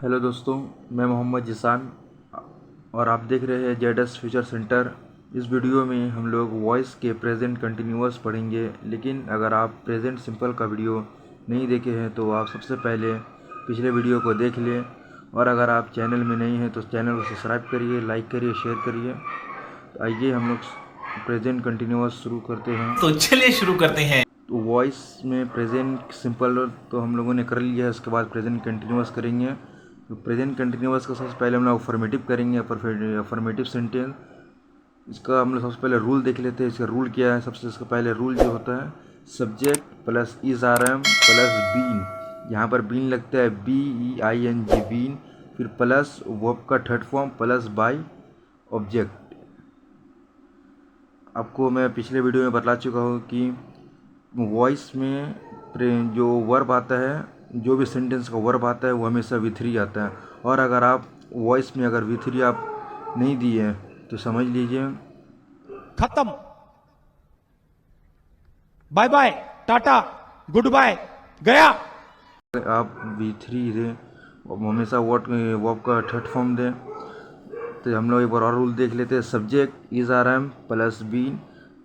Hello दोस्तों, मैं मोहम्मद जिसान और आप देख रहे हैं जेडएस फ्यूचर सेंटर। इस वीडियो में हम लोग वॉइस के प्रेजेंट कंटिन्यूअस पढ़ेंगे, लेकिन अगर आप प्रेजेंट सिंपल का वीडियो नहीं देखे हैं तो आप सबसे पहले पिछले वीडियो को देख लें। और अगर आप चैनल में नहीं हैं तो चैनल को सब्सक्राइब करिए, लाइक करिए, शेयर करिए। तो आइए हम लोग प्रेजेंट कंटिन्यूअस शुरू करते हैं। तो चलिए शुरू करते हैं। तो वॉइस में प्रेजेंट सिंपल तो हम लोगों ने कर लिया है, उसके बाद प्रेजेंट कंटिन्यूअस करेंगे। तो प्रेजेंट कंटिन्यूअस का सबसे पहले हम लोग अफर्मेटिव करेंगे, अफर्मेटिव सेंटेंस। इसका हम लोग सबसे पहले रूल देख लेते हैं। इसका रूल क्या है? सबसे इसका पहले रूल जो होता है, subject plus is are am plus been. यहाँ पर बीन लगता है BEING, बीन। फिर प्लस वर्ब का third form plus by object. आपको मैं पिछले वीडियो में बता चुका हूँ कि वॉइस में जो वर्ब आता है, जो भी सेंटेंस का वर्ब आता है वो हमेशा V3 आता है। और अगर आप वॉइस में अगर V3 आप नहीं दिए तो समझ लीजिए खत्म। Bye bye, Tata, goodbye, गया। आप V3 दें, हमेशा वर्ब का थर्ड फॉर्म दें। तो हम लोग एक बार और रूल देख लेते हैं। Subject is are am plus been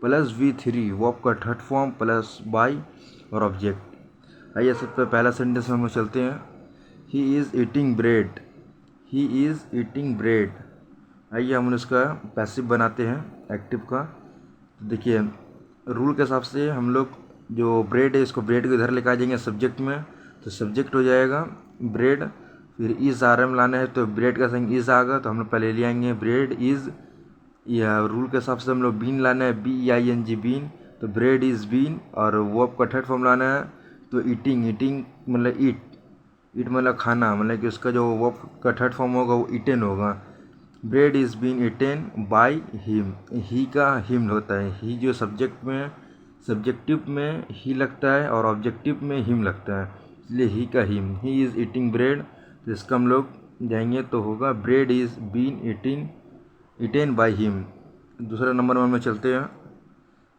plus V3, verb का थर्ड फॉर्म प्लस बाय और ऑब्जेक्ट। आइए सबसे पहला सेंटेंस में हम लोग चलते हैं। He is eating bread, he is eating bread. आइए हम उसका पैसिव बनाते हैं एक्टिव का। तो देखिए, रूल के हिसाब से हम लोग जो ब्रेड है इसको ब्रेड को इधर लेकर आ जाएंगे सब्जेक्ट में, तो सब्जेक्ट हो जाएगा ब्रेड। फिर इज़ आर एम लाना है तो ब्रेड का संग इज़ आएगा, तो हम लोग पहले ले आएंगे ब्रेड इज़। या रूल के हिसाब से हम लोग बीन लाना है, BEING, बीन। तो ब्रेड इज़ बीन। और वर्ब का थर्ड फॉर्म लाना है तो ईटिंग, ईटिंग मतलब ईट, ईट मतलब खाना, मतलब कि उसका जो वर्ब का थर्ड फॉर्म होगा वो ईटेन होगा। Bread is been eaten by him. He का हिम होता है। ही जो सब्जेक्ट में, सब्जेक्टिव में ही लगता है और ऑब्जेक्टिव में हिम लगता है, इसलिए ही का him. He is eating bread, तो इसका हम लोग जाएंगे तो होगा bread is been eating eaten by him. दूसरा नंबर में हम चलते हैं।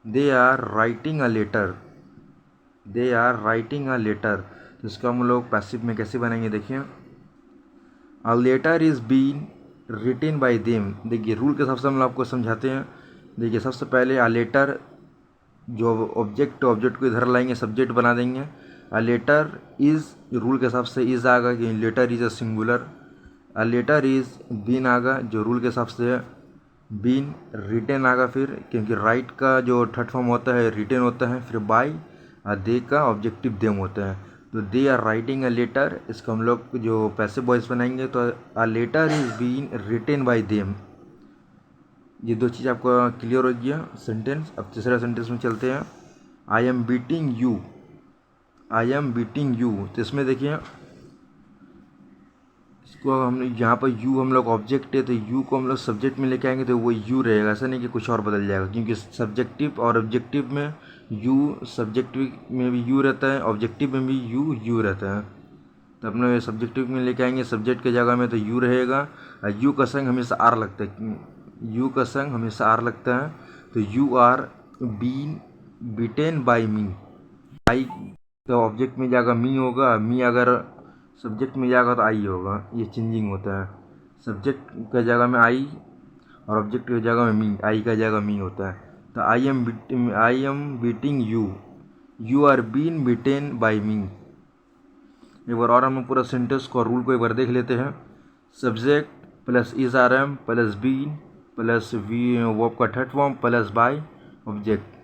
They are writing a letter, they are writing a letter. तो इसका हम लोग पैसिव में कैसे बनाएंगे देखिए। A letter is been written by them. देखिए रूल के हिसाब से हम लोग आपको समझाते हैं। देखिए सबसे पहले अ लेटर, जो ऑब्जेक्ट ऑब्जेक्ट को इधर लाएंगे, सब्जेक्ट बना देंगे। अ लेटर इज़, रूल के हिसाब से इज़ आएगा कि letter is a singular. A letter is been आएगा, जो रूल के हिसाब से बीन। रिटेन आएगा फिर, क्योंकि राइट का जो थर्ड फॉर्म होता है रिटेन होता है। फिर बाय, दे का ऑब्जेक्टिव देम होता है। तो they are writing a letter, इसको हम लोग जो पैसिव वॉइस बनाएंगे तो a letter is been written by them. ये दो चीज़ आपका क्लियर हो गया सेंटेंस। अब तीसरा सेंटेंस में चलते हैं। I am beating you, I am beating you. तो इसमें देखिए, इसको हम यहाँ पर यू हम लोग ऑब्जेक्ट है तो यू को हम लोग सब्जेक्ट में लेके आएंगे तो वो यू रहेगा, ऐसा नहीं कि कुछ और बदल जाएगा। क्योंकि सब्जेक्टिव और ऑब्जेक्टिव में यू, सब्जेक्टिव में भी यू रहता है, ऑब्जेक्टिव में भी यू रहता है। तो अपने सब्जेक्टिव में लेके आएंगे सब्जेक्ट के जगह में तो यू रहेगा। और यू का संग हमेशा आर लगता है, यू का संग हमेशा आर लगता है। तो you are been beaten by me. I तो ऑब्जेक्ट में जाएगा मी होगा, मी अगर सब्जेक्ट में जाएगा तो आई होगा। ये चेंजिंग होता है, सब्जेक्ट का जगह में आई और ऑब्जेक्ट की जगह में मी, आई का जगह मी होता है। तो I am beating you, you are been beaten by me. एक बार और हम पूरा सेंटेंस को रूल को एक बार देख लेते हैं। Subject plus is are am plus been plus V verb का third form plus by object.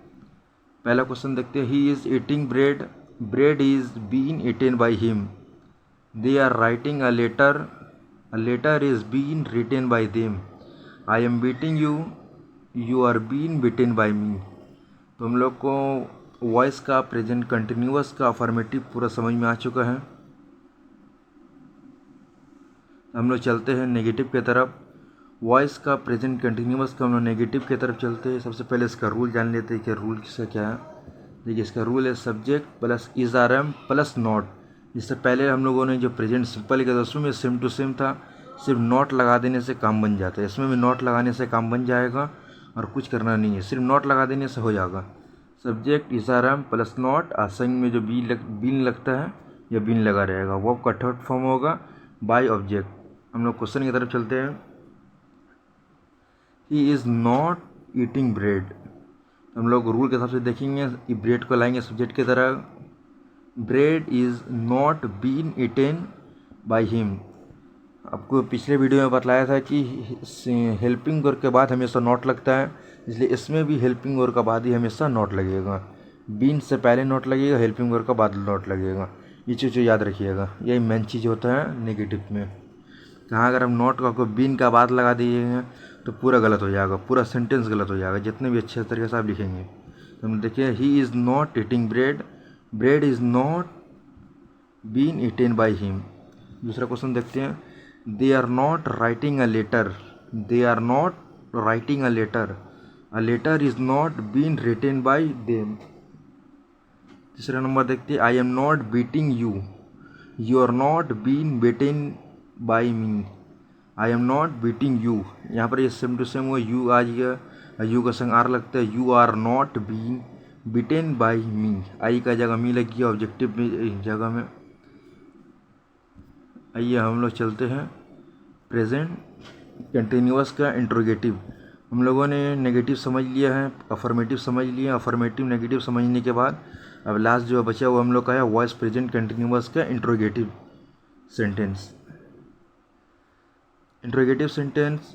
पहला क्वेश्चन देखते हैं। He is eating bread, bread is been eaten by him. They are writing a letter is been written by them. I am beating you, you are been beaten by me. तो हम लोग को voice का present continuous का affirmative पूरा समझ में आ चुका है। हम लोग चलते हैं नेगेटिव की तरफ। वॉइस का प्रेजेंट कंटिन्यूअस का हम लोग नेगेटिव की तरफ चलते हैं। सबसे पहले इसका रूल जान लेते हैं कि रूल किसका क्या है। देखिए इसका रूल है subject plus is are am plus not. इससे पहले हम लोगों ने जो प्रेजेंट सिंपल किया था उसमें सेम टू सेम था, सिर्फ नॉट लगा देने से काम बन जाता है। इसमें भी नॉट लगाने से काम बन जाएगा और कुछ करना नहीं है, सिर्फ नॉट लगा देने से हो जाएगा। Subject is are am plus not, आसंग में जो बीन लगता है या बीन लगा रहेगा। वर्ब का थर्ड फॉर्म होगा बाय ऑब्जेक्ट। हम लोग क्वेश्चन की तरफ चलते हैं। He is not eating bread. हम लोग रूल के हिसाब से देखेंगे, ब्रेड को लाएंगे सब्जेक्ट की तरह। Bread is not been eaten by him. आपको पिछले वीडियो में बतलाया था कि हेल्पिंग वर्ब के बाद हमेशा नॉट लगता है, इसलिए इसमें भी हेल्पिंग वर्ब का बाद ही हमेशा नॉट लगेगा। बीन से पहले नॉट लगेगा, हेल्पिंग वर्ब का बाद नॉट लगेगा। ये चीज़ याद रखिएगा, यही मेन चीज़ होता है नेगेटिव में। कहाँ अगर हम नॉट का बीन का बाद लगा दिए तो पूरा गलत हो जाएगा, पूरा सेंटेंस गलत हो जाएगा, जितने भी अच्छे तरीके से आप लिखेंगे। तो हम देखिए, he is not eating bread, bread is not been eaten by him. दूसरा क्वेश्चन देखते हैं। They are not writing a letter, they are not writing a letter is not been written by them. तीसरा number देखते हैं। I am not beating you, you are not been beaten by me. I am not beating you, यहाँ पर ये same to same हुआ, you आ गया, you का संग आर लगता है। You are not been beaten by me, I का जगह मी लग गया ऑब्जेक्टिव में जगह में। आइए हम लोग चलते हैं प्रेजेंट कंटिन्यूअस का इंट्रोगेटिव। हम लोगों ने नेगेटिव समझ लिया है, अफर्मेटिव समझ लिया। अफर्मेटिव नेगेटिव समझने के बाद अब लास्ट जो बचा वो हम लोग का है वॉइस प्रेजेंट कंटिन्यूअस का इंट्रोगेटिव सेंटेंस। इंट्रोगेटिव सेंटेंस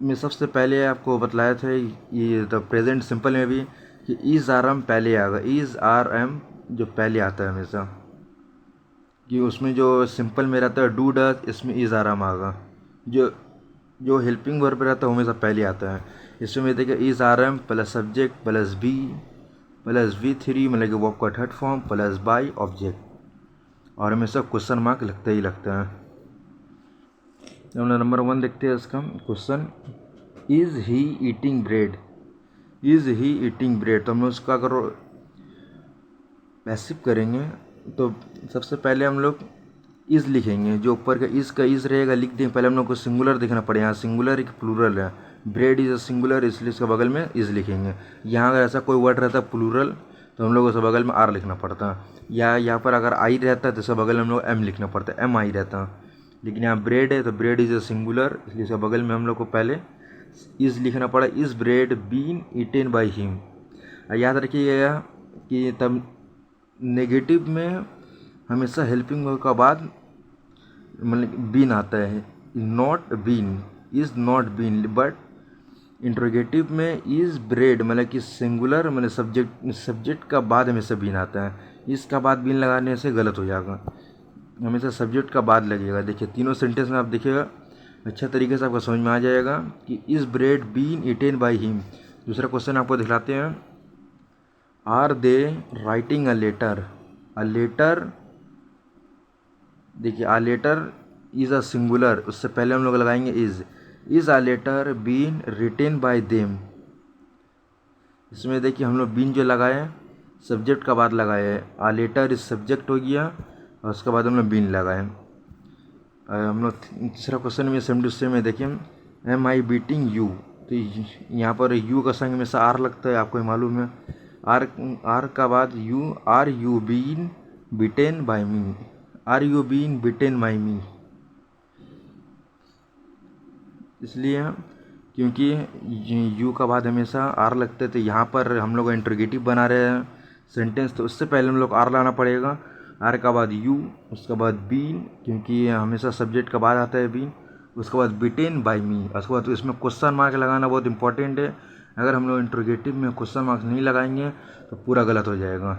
में सबसे पहले आपको बतलाया था ये तो प्रेजेंट सिंपल में भी कि इज़ आर एम पहले आएगा। इज़ आर एम जो पहले आता है हमेशा, कि उसमें जो सिंपल में रहता है डू डज, इसमें इज़ आर एम आएगा। जो जो हेल्पिंग वर्ब रहता है हमेशा पहले आता है। इसमें देखिए is are am plus subject plus V three, मतलब कि वर्ब का third form plus by object, और हमेशा क्वेश्चन मार्क लगता ही लगता है। तो हम नंबर 1 देखते हैं इसका question. Is he eating bread, is he eating bread. तो हम लोग उसका अगर पैसिव करेंगे तो सबसे पहले हम लोग इज़ लिखेंगे। जो ऊपर का इज़ रहेगा लिख देंगे। पहले हम लोग को सिंगुलर देखना पड़ेगा, यहाँ सिंगुलर एक प्लूरल है। ब्रेड इज़ अ सिंगुलर, इसलिए इसका बगल में इज़ लिखेंगे। यहाँ अगर ऐसा कोई वर्ड रहता है प्लूरल तो हम लोग उसके बगल में आर लिखना पड़ता है, या यहाँ पर अगर आई रहता है तो इसका बगल में हम लोग एम लिखना पड़ता है, एम आई रहता है। लेकिन यहाँ ब्रेड है तो ब्रेड इज़ अ सिंगुलर, इसलिए इसका बगल में हम लोग को पहले इज़ लिखना पड़ा। Is bread been eaten by him. याद रखिएगा कि तब नेगेटिव में हमेशा हेल्पिंग वर्ब का बाद मतलब बीन आता है, not been, is not been. But interrogative में इज़ ब्रेड मतलब कि सिंगुलर मतलब सब्जेक्ट का बाद हमेशा बीन आता है। इसका बाद बीन लगाने से गलत हो जाएगा, हमेशा सब्जेक्ट का बाद लगेगा। देखिए तीनों सेंटेंस में आप देखिएगा अच्छा तरीके से आपको समझ में आ जाएगा कि is bread been eaten by him. दूसरा क्वेश्चन आपको दिखलाते हैं। Are they writing a letter, a letter. देखिए a letter is a singular, उससे पहले हम लोग लगाएंगे is a letter been written by them. इसमें देखिए हम लोग बीन जो लगाए सब्जेक्ट का बाद लगाए, आ लेटर इज सब्जेक्ट हो गया और उसके बाद हम लोग बीन लगाए। हम लोग तीसरा क्वेश्चन में सेम टू सेम में देखिए, एम आई बीटिंग यू। तो यहाँ पर यू का संग में से आर लगता है, आपको मालूम है। आर का बाद you, are you been beaten by me, are you been beaten by me. इसलिए क्योंकि यू का बाद हमेशा आर लगता है, तो यहाँ पर हम लोग इंट्रोगेटिव बना रहे हैं सेंटेंस, तो उससे पहले हम लोग आर लाना पड़ेगा। आर का बाद यू, उसके बाद बीन, क्योंकि हमेशा सब्जेक्ट का बाद आता है बीन, उसके बाद बीटेन बाय मी। उसके बाद तो इसमें क्वेश्चन मार्क लगाना बहुत इंपॉर्टेंट है। अगर हम लोग इंट्रोगेटिव में क्वेश्चन मार्क नहीं लगाएंगे तो पूरा गलत हो जाएगा।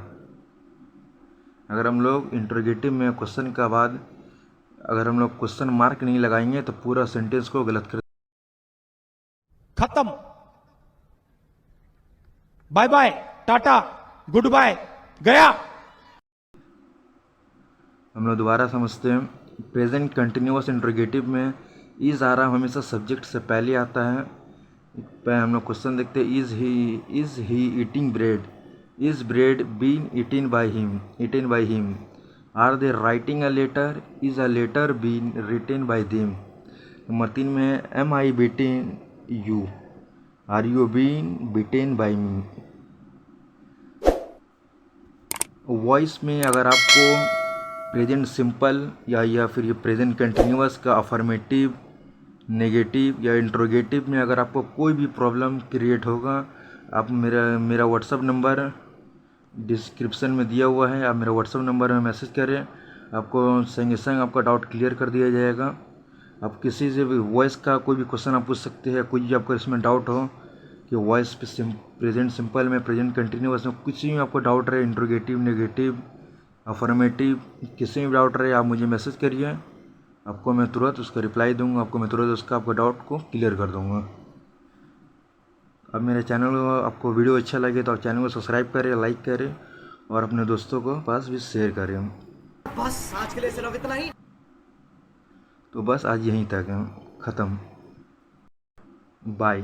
अगर हम लोग इंट्रोगेटिव में क्वेश्चन का बाद अगर हम लोग क्वेश्चन मार्क नहीं लगाएंगे तो पूरा सेंटेंस को गलत कर। खत्म। Bye bye, Tata, goodbye, गया। हम लोग दोबारा समझते हैं। प्रेजेंट कंटिन्यूअस इंट्रोगेटिव में इज़ आ रहा हमेशा सब्जेक्ट से पहले आता है। हम लोग क्वेश्चन देखते हैं। Is he eating bread, is bread been eaten by him. Are they writing a letter, is a letter been written by them. Number 3 में है, am I beaten you, are you been beaten by me. Voice में अगर आपको present simple या फिर ये present continuous का affirmative, negative या इंट्रोगेटिव में अगर आपको कोई भी प्रॉब्लम क्रिएट होगा, आप मेरा व्हाट्सअप नंबर डिस्क्रिप्शन में दिया हुआ है, आप मेरा व्हाट्सअप नंबर में मैसेज करें, आपको संगे संग आपका डाउट क्लियर कर दिया जाएगा। आप किसी से भी वॉइस का कोई भी क्वेश्चन आप पूछ सकते हैं, कोई भी आपको इसमें डाउट हो कि वॉइस पे प्रेजेंट सिंपल में, प्रेजेंट कंटिन्यूअस में कुछ भी आपको डाउट रहे, इंट्रोगेटिव, नेगेटिव, अफर्मेटिव, किसी भी डाउट रहे, आप मुझे मैसेज करिए, आपको मैं तुरंत उसका रिप्लाई दूंगा, आपको मैं तुरंत उसका आपका डाउट को क्लियर कर दूंगा। अब मेरे चैनल को, आपको वीडियो अच्छा लगे तो आप चैनल को सब्सक्राइब करें, लाइक करें और अपने दोस्तों को पास भी शेयर करें। बस आज के लिए सिर्फ इतना ही। तो बस आज यहीं तक है, ख़त्म, बाय।